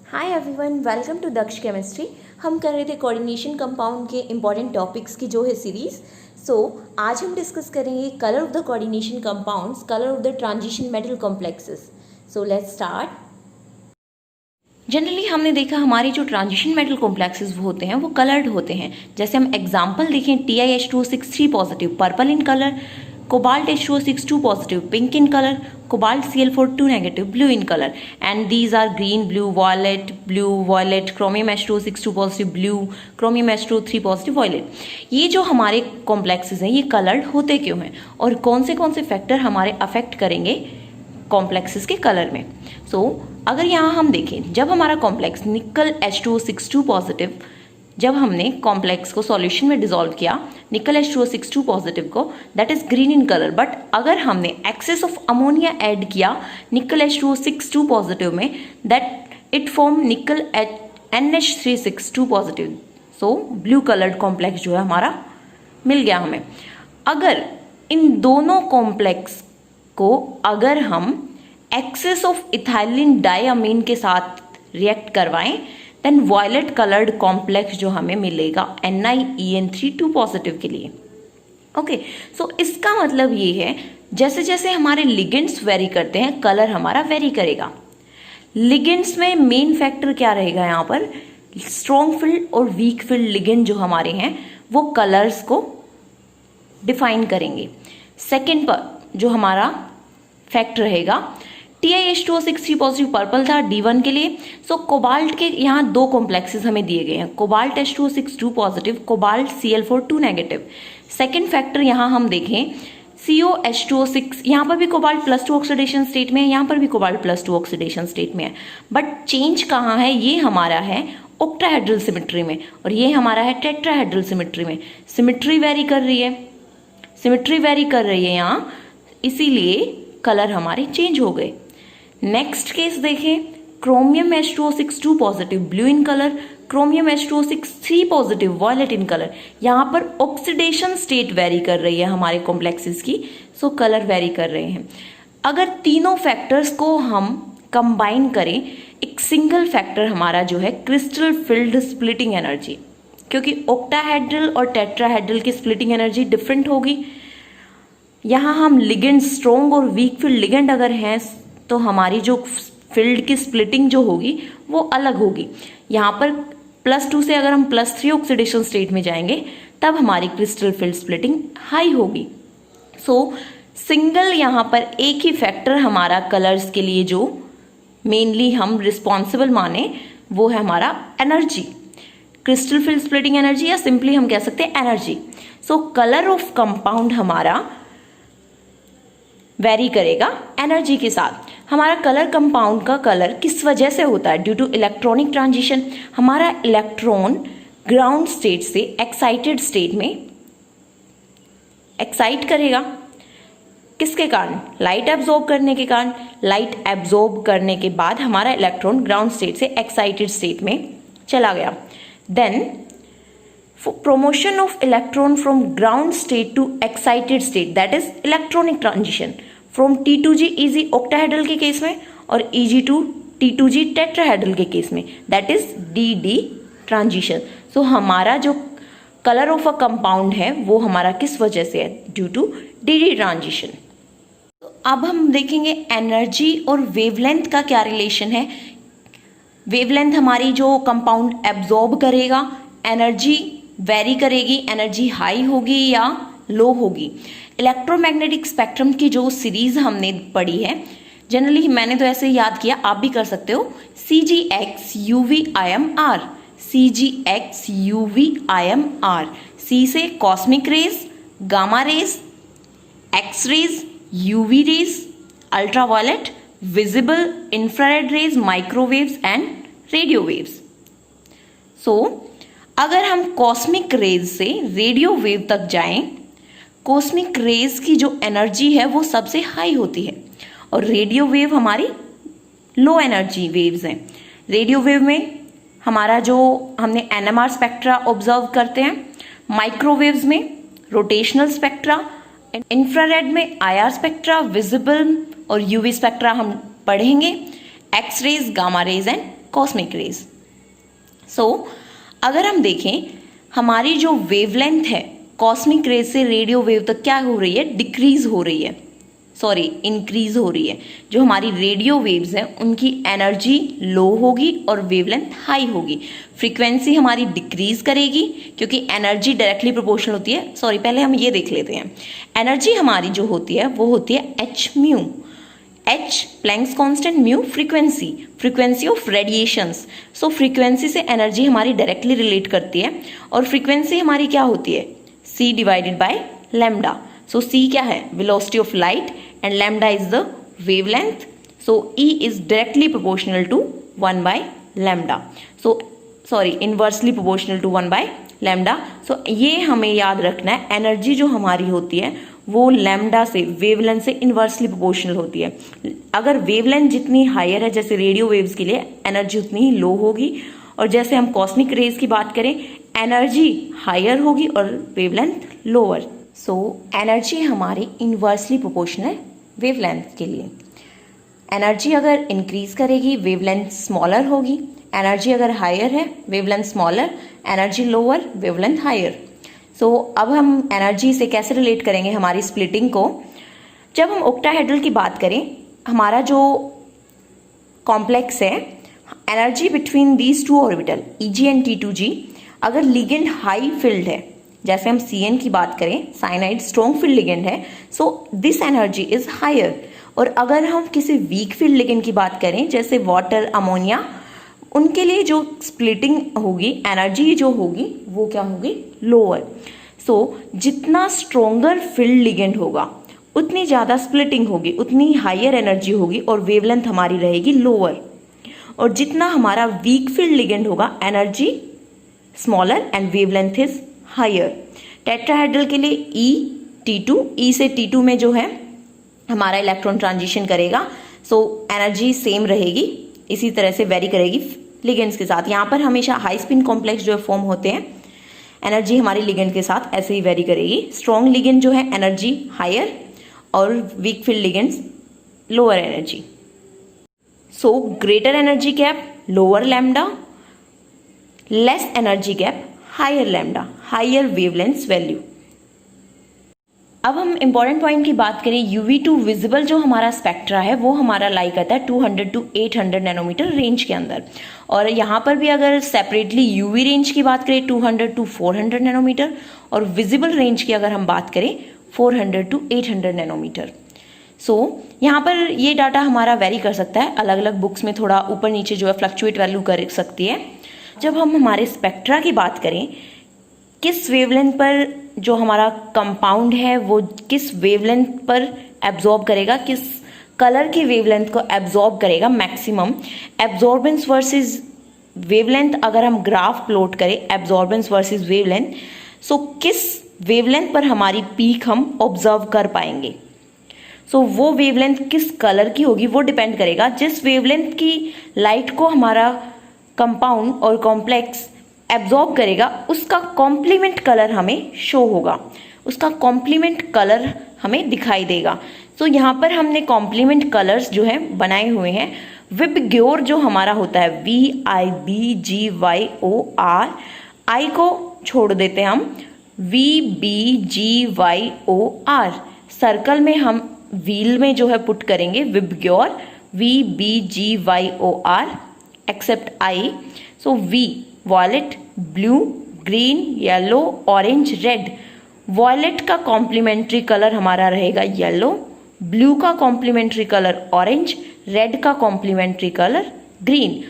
Hi everyone, welcome to Daksh chemistry. हम कर रहे थे कोऑर्डिनेशन कंपाउंड के इंपॉर्टेंट टॉपिक्स की जो है सीरीज़। आज हम डिस्कस करेंगे colour of the coordination compounds, colour of the transition metal complexes. Let's start. Generally हमने देखा हमारे जो ट्रांजिशन मेटल कॉम्प्लेक्सेस होते हैं वो कलर्ड होते हैं। जैसे हम एग्जांपल देखें, TiH2O6 positive purple in colour, cobalt H2O6 positive pink in colour, cobalt Cl4 negative blue in colour, and these are green, blue, violet, chromium H2O6 positive blue, chromium H2O3 positive violet. ये जो हमारे complexes हैं ये coloured होते क्यों हैं और कौन से फैक्टर हमारे अफेक्ट करेंगे कॉम्प्लेक्सेस के कलर में। अगर यहाँ हम देखें, जब हमारा कॉम्प्लेक्स निकल H2O6 पॉजिटिव, जब हमने कॉम्प्लेक्स को सॉल्यूशन में डिसॉल्व किया निकल H2O6 पॉजिटिव को, that is green in colour. But अगर हमने एक्सेस ऑफ अमोनिया ऐड किया निकल H2O6 पॉजिटिव में, दैट इट फॉर्म निकल NH3 positive. Blue coloured complex जो है हमारा मिल गया हमें। अगर इन दोनों कॉम्प्लेक्स को अगर हम एक्सेस ऑफ इथाइलिन डायमीन के साथ रिएक्ट करवाएं, देन वायलेट कलर्ड कॉम्प्लेक्स जो हमें मिलेगा NiEN3 पॉजिटिव के लिए। ओके, इसका मतलब ये है जैसे जैसे हमारे लिगेंड्स वेरी करते हैं कलर हमारा वेरी करेगा। लिगेंड्स में मेन फैक्टर क्या रहेगा, यहाँ पर स्ट्रॉन्ग फील्ड और वीक फील्ड लिगेंड जो हमारे हैं वो कलर्स को डिफाइन करेंगे। सेकेंड पर जो हमारा फैक्ट रहेगा, TiH2O6 पॉजिटिव पर्पल था D1 के लिए। कोबाल्ट के यहाँ दो कॉम्प्लेक्सेस हमें दिए गए हैं, cobalt H2O6 positive, cobalt Cl4 negative. Second factor यहाँ हम देखें COH2O6, यहाँ पर भी कोबाल्ट +2 ऑक्सीडेशन स्टेट में है, यहाँ पर भी कोबाल्ट +2 ऑक्सीडेशन स्टेट में है। बट चेंज कहाँ है, ये हमारा है ऑक्टाहेड्रल सिमेट्री में और ये हमारा है टेट्राहेड्रल सिमेट्री में। सिमेट्री वेरी कर रही है यहाँ, इसीलिए कलर हमारे चेंज हो गए। नेक्स्ट केस देखें, chromium H2O6 positive blue in colour, chromium H2O6 positive violet in colour. यहाँ पर ऑक्सीडेशन स्टेट वेरी कर रही है हमारे कॉम्प्लेक्सेस की, कलर वेरी कर रहे हैं। अगर तीनों फैक्टर्स को हम कंबाइन करें, एक सिंगल फैक्टर हमारा जो है क्रिस्टल फील्ड स्प्लिटिंग एनर्जी, क्योंकि ऑक्टाहेड्रल और टेट्राहेड्रल की स्प्लिटिंग एनर्जी डिफरेंट होगी। यहाँ हम लिगेंड स्ट्रॉन्ग और वीक फील्ड लिगेंड अगर हैं तो हमारी जो फील्ड की स्प्लिटिंग जो होगी वो अलग होगी। यहाँ पर +2 से अगर हम +3 ऑक्सीडेशन स्टेट में जाएंगे तब हमारी क्रिस्टल फील्ड स्प्लिटिंग हाई होगी। सिंगल यहाँ पर एक ही फैक्टर हमारा कलर्स के लिए जो मेनली हम रिस्पॉन्सिबल माने वो है हमारा energy, crystal field splitting energy, या सिंपली हम कह सकते हैं एनर्जी। कलर ऑफ कंपाउंड हमारा वेरी करेगा एनर्जी के साथ। हमारा कलर कंपाउंड का कलर किस वजह से होता है, ड्यू टू इलेक्ट्रॉनिक ट्रांजिशन। हमारा इलेक्ट्रॉन ग्राउंड स्टेट से एक्साइटेड स्टेट में एक्साइट करेगा, किसके कारण, लाइट एब्जॉर्ब करने के कारण। लाइट एब्जॉर्ब करने के बाद हमारा इलेक्ट्रॉन ग्राउंड स्टेट से एक्साइटेड स्टेट में चला गया। Then promotion of electron from ground state to excited state, that is electronic transition from T2G EG octahedral के केस में और EG to T2G tetrahedral के केस में, that is DD transition। हमारा जो कलर ऑफ अ कंपाउंड है वो हमारा किस वजह से है, ड्यू टू DD ट्रांजिशन। अब हम देखेंगे एनर्जी और वेवलेंथ का क्या रिलेशन है। वेवलेंथ हमारी जो कंपाउंड एब्जॉर्ब करेगा, एनर्जी वेरी करेगी, एनर्जी हाई होगी या लो होगी। इलेक्ट्रोमैग्नेटिक स्पेक्ट्रम की जो सीरीज हमने पढ़ी है, जनरली मैंने तो ऐसे याद किया, आप भी कर सकते हो, CGX UV-IMR, CGX UV-IMR। C से cosmic rays, gamma rays, X rays, UV rays, ultraviolet, visible, infrared rays, microwaves and radio waves. अगर हम कॉस्मिक रेज से रेडियो वेव तक जाएं, कॉस्मिक रेज की जो एनर्जी है वो सबसे हाई होती है और रेडियो वेव हमारी लो एनर्जी वेव्स हैं। रेडियो वेव में हमारा जो हमने NMR स्पेक्ट्रा ऑब्जर्व करते हैं, माइक्रोवेव्स में रोटेशनल स्पेक्ट्रा, इंफ्रारेड में IR स्पेक्ट्रा, विजिबल और यूवी स्पेक्ट्रा हम पढ़ेंगे, X rays, gamma rays and cosmic rays. So अगर हम देखें हमारी जो वेवलेंथ है कॉस्मिक रेज से रेडियो वेव तक क्या हो रही है, डिक्रीज हो रही है, सॉरी इंक्रीज हो रही है। जो हमारी रेडियो वेव्स हैं उनकी एनर्जी लो होगी और वेवलेंथ हाई होगी। फ्रीक्वेंसी हमारी डिक्रीज करेगी क्योंकि एनर्जी डायरेक्टली प्रोपोर्शनल होती है। सॉरी, पहले हम ये देख लेते हैं। एनर्जी हमारी जो होती है वो होती है h mu. H Planck's constant, mu frequency of radiations. So frequency से एनर्जी हमारी डायरेक्टली रिलेट करती है और फ्रीक्वेंसी हमारी क्या होती है, c divided by lambda. So c क्या है, velocity of light and lambda is the wavelength. So e is directly proportional to 1 by lambda. So sorry, inversely proportional to 1 by lambda. So ये हमें याद रखना है, एनर्जी जो हमारी होती है वो लैम्डा से, वेवलेंथ से इनवर्सली प्रोपोर्शनल होती है। अगर वेवलेंथ जितनी हायर है, जैसे रेडियो वेव्स के लिए, एनर्जी उतनी ही लो होगी, और जैसे हम कॉस्मिक रेज की बात करें एनर्जी हायर होगी और वेवलेंथ लोअर। सो एनर्जी हमारी इनवर्सली प्रोपोर्शनल वेवलेंथ के लिए। एनर्जी अगर इंक्रीज करेगी वेवलेंथ स्मॉलर होगी, एनर्जी अगर हायर है wavelength smaller, energy lower wavelength higher. So अब हम एनर्जी से कैसे रिलेट करेंगे हमारी स्प्लिटिंग को। जब हम ऑक्टाहेड्रल की बात करें, हमारा जो कॉम्प्लेक्स है, energy between these two orbital Eg and T2G, अगर लिगेंड हाई फील्ड है, जैसे हम Cn की बात करें, साइनाइड स्ट्रॉन्ग फील्ड लिगेंड है, so this energy is higher. और अगर हम किसी वीक फील्ड लिगेंड की बात करें, जैसे वाटर, अमोनिया, उनके लिए जो स्प्लिटिंग होगी, एनर्जी जो होगी वो क्या होगी, लोअर। सो जितना स्ट्रोंगर फील्ड लिगेंड होगा उतनी ज़्यादा स्प्लिटिंग होगी, उतनी हायर एनर्जी होगी और वेवलेंथ हमारी रहेगी लोअर। और जितना हमारा वीक फील्ड लिगेंड होगा, energy smaller and wavelength is higher. Tetrahedral के लिए E T2, E से T2 में जो है हमारा इलेक्ट्रॉन ट्रांजिशन करेगा, सो एनर्जी सेम रहेगी, इसी तरह से वेरी करेगी लिगेंड्स के साथ। यहाँ पर हमेशा हाई स्पिन कॉम्प्लेक्स जो है फॉर्म होते हैं, एनर्जी हमारी लिगेंड के साथ ऐसे ही वेरी करेगी। स्ट्रॉन्ग लिगेंड जो है एनर्जी हायर और weak field ligands lower energy. So greater energy gap lower lambda, less energy gap higher lambda, higher wavelength value. अब हम इंपॉर्टेंट पॉइंट की बात करें, UV2 विजिबल जो हमारा स्पेक्ट्रा है वो हमारा लाई करता है 200 to 800 नैनोमीटर रेंज के अंदर। और यहाँ पर भी अगर सेपरेटली UV रेंज की बात करें 200 to 400 नैनोमीटर, और विजिबल रेंज की अगर हम बात करें 400 to 800 नैनोमीटर। सो यहाँ पर ये डाटा हमारा वेरी कर सकता है, अलग अलग बुक्स में थोड़ा ऊपर नीचे जो है फ्लक्चुएट वैल्यू कर सकती है। जब हम हमारे स्पेक्ट्रा की बात करें, किस वेवलेंथ पर जो हमारा कंपाउंड है वो किस वेवलेंथ पर एब्जॉर्ब करेगा, किस कलर की वेवलेंथ को एब्जॉर्ब करेगा मैक्सिमम, एब्जॉर्बेंस वर्सेस वेवलेंथ अगर हम ग्राफ प्लॉट करें, एब्जॉर्बेंस वर्सेस वेवलेंथ, सो किस वेवलेंथ पर हमारी पीक हम ऑब्जर्व कर पाएंगे। सो वो वेवलेंथ किस कलर की होगी वो डिपेंड करेगा। जिस वेवलेंथ की लाइट को हमारा कंपाउंड और कॉम्प्लेक्स एब्जॉर्ब करेगा उसका कॉम्प्लीमेंट कलर हमें शो होगा, उसका कॉम्प्लीमेंट कलर हमें दिखाई देगा। सो यहाँ पर हमने कॉम्प्लीमेंट कलर्स जो है बनाए हुए हैं। विबग्योर जो हमारा होता है VIBGYOR, आई को छोड़ देते हैं हम, VBGYOR। सर्कल में हम व्हील में जो है पुट करेंगे VIBGYOR VBGYOR except I. So V violet, blue, green, yellow, orange, red. Violet का कॉम्प्लीमेंट्री कलर हमारा रहेगा येलो, ब्लू का कॉम्प्लीमेंट्री कलर ऑरेंज, रेड का कॉम्प्लीमेंट्री कलर ग्रीन।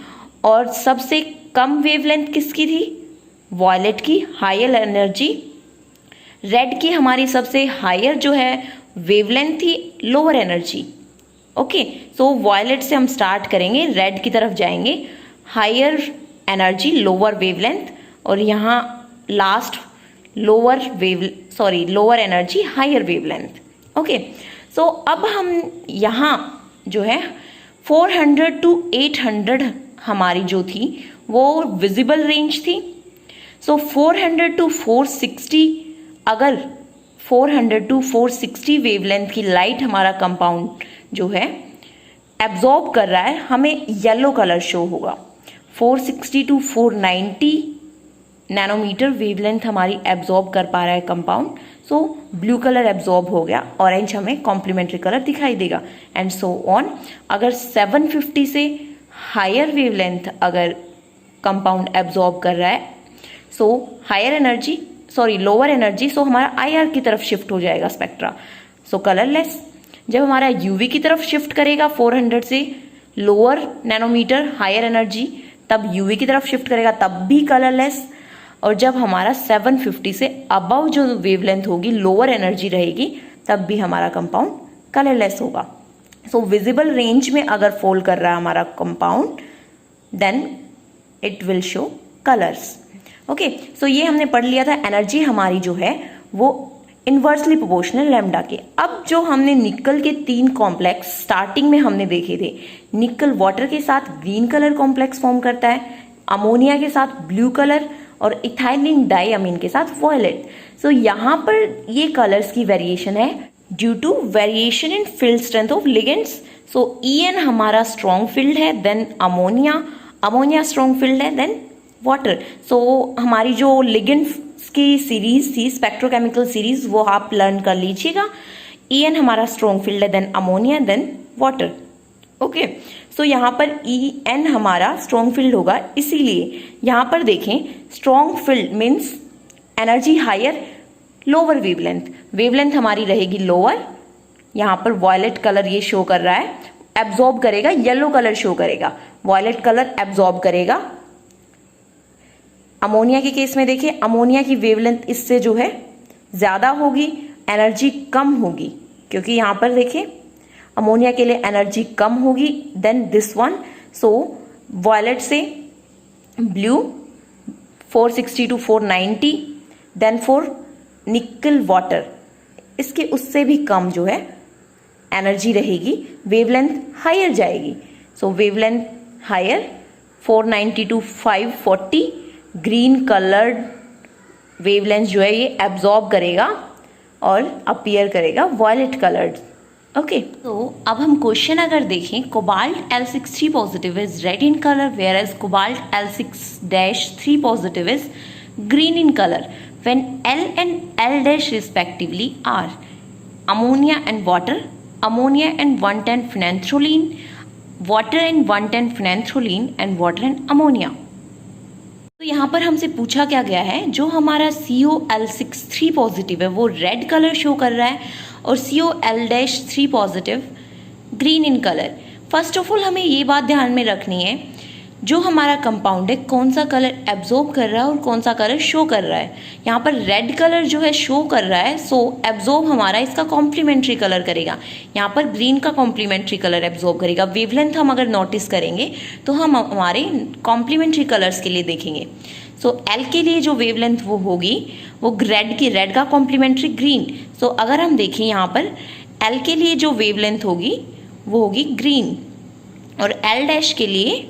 और सबसे कम वेवलेंथ किसकी थी, वॉयलेट की, हायर एनर्जी। रेड की हमारी सबसे हायर जो है वेवलेंथ थी, लोअर एनर्जी। ओके, सो वॉयलेट से हम स्टार्ट करेंगे, रेड की तरफ जाएंगे, हायर एनर्जी लोअर वेवलेंथ, और यहाँ last lower energy higher wavelength. Okay, so अब हम यहाँ जो है 400 to 800 हमारी जो थी वो विजिबल रेंज थी। सो 400 to 460, अगर 400 to 460 वेवलेंथ की लाइट हमारा कंपाउंड जो है एब्जॉर्ब कर रहा है, हमें येलो कलर शो होगा। 460 to 490 नैनोमीटर वेवलेंथ हमारी एब्जॉर्ब कर पा रहा है कंपाउंड। सो ब्लू कलर एब्जॉर्ब हो गया, ऑरेंज हमें कॉम्प्लीमेंट्री कलर दिखाई देगा, एंड सो ऑन। अगर 750 से हायर वेवलेंथ अगर कंपाउंड एब्जॉर्ब कर रहा है, so higher energy lower energy, so हमारा IR की तरफ शिफ्ट हो जाएगा स्पेक्ट्रा, सो कलरलेस। जब हमारा UV की तरफ शिफ्ट करेगा 400 से लोअर नैनोमीटर हायर एनर्जी, तब UV की तरफ शिफ्ट करेगा, तब भी कलरलेस। और जब हमारा 750 से अबव जो वेवलेंथ होगी, लोअर एनर्जी रहेगी, तब भी हमारा कंपाउंड कलरलेस होगा। सो विजिबल रेंज में अगर फॉल कर रहा है हमारा compound, then it will show colours. Okay, so ये हमने पढ़ लिया था। एनर्जी हमारी जो है वो इनवर्सली प्रोपोर्शनल लैम्डा के। अब जो हमने निकल के 3 कॉम्प्लेक्स स्टार्टिंग में हमने देखे थे, निकल वाटर के साथ ग्रीन कलर कॉम्प्लेक्स फॉर्म करता है, अमोनिया के साथ ब्लू कलर, और इथाइलिन डाइअमीन के साथ वॉयलेट। सो यहाँ पर ये कलर्स की वेरिएशन है due to variation in field strength of ligands. So EN हमारा स्ट्रॉन्ग फील्ड है, देन अमोनिया स्ट्रॉन्ग फील्ड है, देन वाटर। सो हमारी जो लिगेंड्स की सीरीज थी, स्पेक्ट्रोकेमिकल सीरीज, वो आप लर्न कर लीजिएगा। EN हमारा स्ट्रॉन्ग फील्ड है, then ammonia, then water. Okay, so यहाँ पर EN हमारा स्ट्रॉन्ग फील्ड होगा, इसीलिए यहाँ पर देखें strong field means energy higher, lower wavelength हमारी रहेगी लोअर। यहाँ पर वॉयलेट कलर ये शो कर रहा है, एब्जॉर्ब करेगा, येलो कलर शो करेगा, वॉयलेट कलर एब्जॉर्ब करेगा। अमोनिया के केस में देखिए, अमोनिया की वेवलेंथ इससे जो है ज्यादा होगी, एनर्जी कम होगी, क्योंकि यहाँ पर देखिए अमोनिया के लिए एनर्जी कम होगी then this one. So violet से blue 460 to 490, then for nickel water इसके उससे भी कम जो है एनर्जी रहेगी, वेवलेंथ हायर जाएगी। So wavelength higher 490 to 540, green coloured wavelength जो है ये एब्जॉर्ब करेगा और अपीयर करेगा वॉयलेट कलर्ड। ओके, तो अब हम क्वेश्चन अगर देखें, cobalt L6 positive is red in colour, whereas cobalt L6-3 positive is green in colour when L and L' respectively are ammonia and water, ammonia and 110 phenanthroline, water and 110 phenanthroline and water and ammonia। तो यहाँ पर हमसे पूछा क्या गया है, जो हमारा COL6-3 पॉजिटिव है वो रेड कलर शो कर रहा है और COL-3 positive green in colour. First of all हमें ये बात ध्यान में रखनी है, जो हमारा कंपाउंड है कौन सा कलर एब्जॉर्ब कर रहा है और कौन सा कलर शो कर रहा है। यहाँ पर रेड कलर जो है शो कर रहा है, सो एब्जॉर्ब हमारा इसका कॉम्प्लीमेंट्री कलर करेगा। यहाँ पर ग्रीन का कॉम्प्लीमेंट्री कलर एब्जॉर्ब करेगा। वेवलेंथ हम अगर नोटिस करेंगे तो हम हमारे कॉम्प्लीमेंट्री कलर्स के लिए देखेंगे। सो एल के लिए जो वेवलेंथ वो होगी वो रेड का कॉम्प्लीमेंट्री ग्रीन। सो अगर हम देखें यहाँ पर एल के लिए जो वेवलेंथ होगी वो होगी ग्रीन और L' के लिए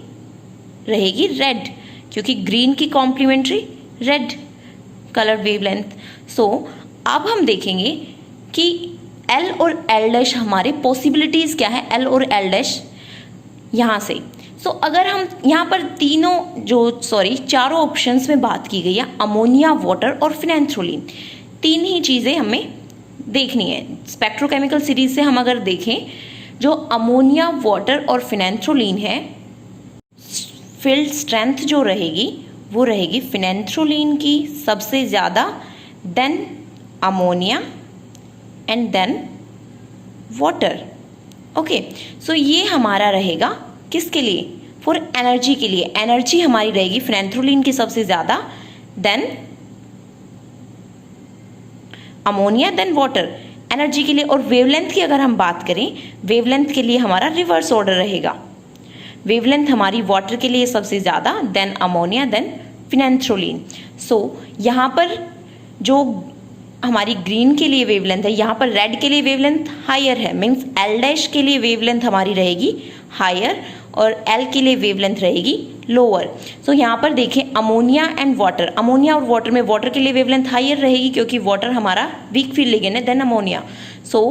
रहेगी रेड, क्योंकि ग्रीन की कॉम्प्लीमेंट्री रेड कलर वेवलेंथ। सो अब हम देखेंगे कि L और L' हमारे पॉसिबिलिटीज क्या है, L और L' यहाँ से। सो अगर हम यहाँ पर चारों ऑप्शंस में बात की गई है, अमोनिया, वाटर और फिनेंथ्रोलिन, 3 ही चीज़ें हमें देखनी है। स्पेक्ट्रोकेमिकल सीरीज से हम अगर देखें, जो अमोनिया, वाटर और फिनेंथ्रोलिन है, फील्ड स्ट्रेंथ जो रहेगी वो रहेगी फिनेंथ्रोलिन की सबसे ज़्यादा, then ammonia and then water. Okay, so ये हमारा रहेगा किसके लिए, फॉर एनर्जी के लिए। एनर्जी हमारी रहेगी फिनेंथ्रोलिन की सबसे ज़्यादा, then ammonia, then water energy के लिए। और वेवलेंथ की अगर हम बात करें, वेवलेंथ के लिए हमारा रिवर्स ऑर्डर रहेगा। वेवलेंथ हमारी वाटर के लिए सबसे ज़्यादा, देन अमोनिया, देन फिनेंथ्रोलिन। सो यहाँ पर जो हमारी ग्रीन के लिए वेवलेंथ है, यहाँ पर रेड के लिए वेवलेंथ हायर है, मीन्स L' के लिए वेवलेंथ हमारी रहेगी हायर और L के लिए वेवलेंथ रहेगी लोअर। सो यहाँ पर देखें अमोनिया एंड वाटर, अमोनिया और वाटर में वाटर के लिए वेवलेंथ हायर रहेगी क्योंकि वाटर हमारा वीक फील्ड लिगेंड है, देन अमोनिया। सो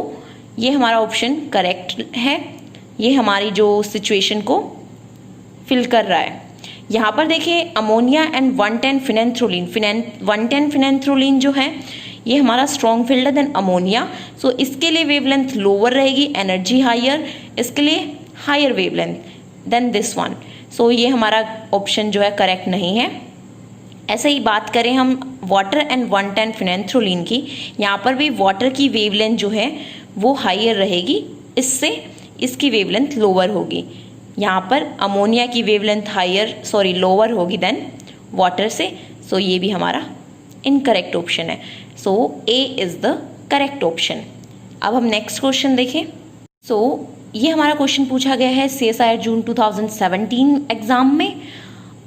ये हमारा ऑप्शन करेक्ट है, ये हमारी जो सिचुएशन को फिल कर रहा है। यहाँ पर देखिए अमोनिया एंड 110 फिनेंथ्रोलिन 110 फिनेंथ्रोलिन जो है ये हमारा स्ट्रॉन्ग फील्ड है देन अमोनिया। सो इसके लिए वेवलेंथ लोअर रहेगी, एनर्जी हायर, इसके लिए higher wavelength then this one. So ये हमारा ऑप्शन जो है करेक्ट नहीं है। ऐसे ही बात करें हम वाटर एंड 110 फिनेंथ्रोलिन की, यहाँ पर भी वाटर की वेवलेंथ जो है वो हायर रहेगी, इससे इसकी वेवलेंथ लोअर होगी। यहाँ पर अमोनिया की वेवलेंथ लोअर होगी देन वाटर से। सो ये भी हमारा इनकरेक्ट ऑप्शन है। So A is the correct option. अब हम नेक्स्ट क्वेश्चन देखें। सो ये हमारा क्वेश्चन पूछा गया है CSIR जून 2017 एग्ज़ाम में,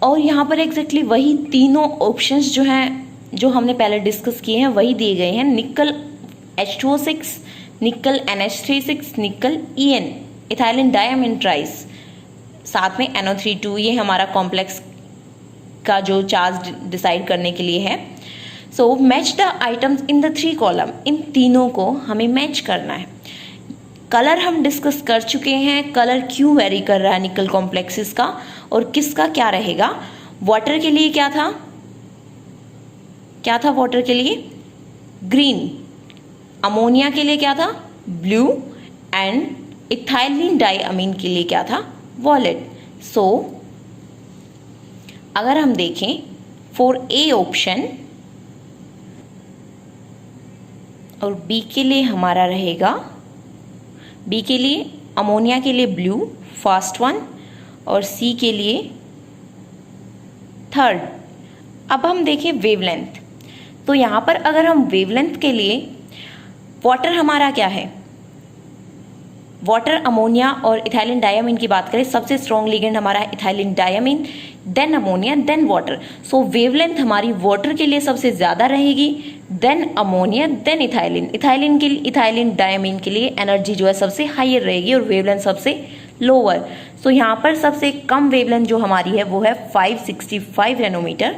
और यहाँ पर एग्जैक्टली वही तीनों ऑप्शंस जो हैं जो हमने पहले डिस्कस किए हैं वही दिए गए हैं। निकल H2O6, निकल NH36, निकल EN इथाइलिन डायमीन ट्राइस, साथ में NO32। ये हमारा कॉम्प्लेक्स का जो चार्ज डिसाइड करने के लिए है। So match the items in the 3 column, इन तीनों को हमें मैच करना है। कलर हम डिस्कस कर चुके हैं, कलर क्यों वेरी कर रहा है निकल कॉम्प्लेक्सेस का और किसका क्या रहेगा। वाटर के लिए क्या था वाटर के लिए ग्रीन, अमोनिया के लिए क्या था ब्लू, एंड इथाइलिन डाइअमीन के लिए क्या था वॉयलेट। सो अगर हम देखें फॉर ए ऑप्शन और बी के लिए हमारा रहेगा, बी के लिए अमोनिया के लिए ब्लू फर्स्ट वन और सी के लिए थर्ड। अब हम देखें वेवलेंथ, तो यहाँ पर अगर हम वेवलेंथ के लिए वाटर हमारा क्या है, वाटर, अमोनिया और इथाइलिन डायमीन की बात करें, सबसे स्ट्रॉन्ग लिगेंड हमारा है ethylene diamine, then ammonia, then water. So wavelength हमारी वाटर के लिए सबसे ज़्यादा रहेगी, then ammonia, then ethylene diamine के लिए एनर्जी जो है सबसे हायर रहेगी और वेवलेंथ सबसे लोअर। सो यहाँ पर सबसे कम वेवलेंथ जो हमारी है वो है 565 नैनोमीटर।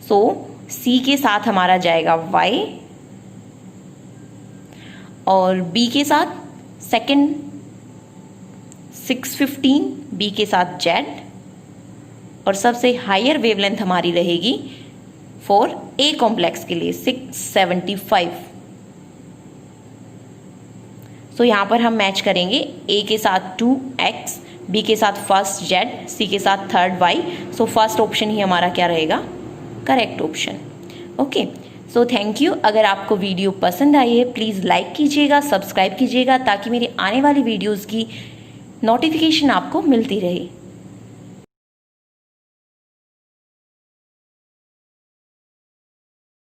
सो सी के साथ हमारा जाएगा Y और बी के साथ सेकंड 615, बी के साथ Z, और सबसे हायर वेवलेंथ हमारी रहेगी फॉर ए कॉम्प्लेक्स के लिए 675। सो यहाँ पर हम मैच करेंगे ए के साथ 2X, बी के साथ फर्स्ट Z, सी के साथ third Y। So first option ही हमारा क्या रहेगा correct option. Okay, so thank you. अगर आपको वीडियो पसंद आई है प्लीज़ लाइक कीजिएगा, सब्सक्राइब कीजिएगा ताकि मेरी आने वाली वीडियोज़ की नोटिफिकेशन आपको मिलती रहे।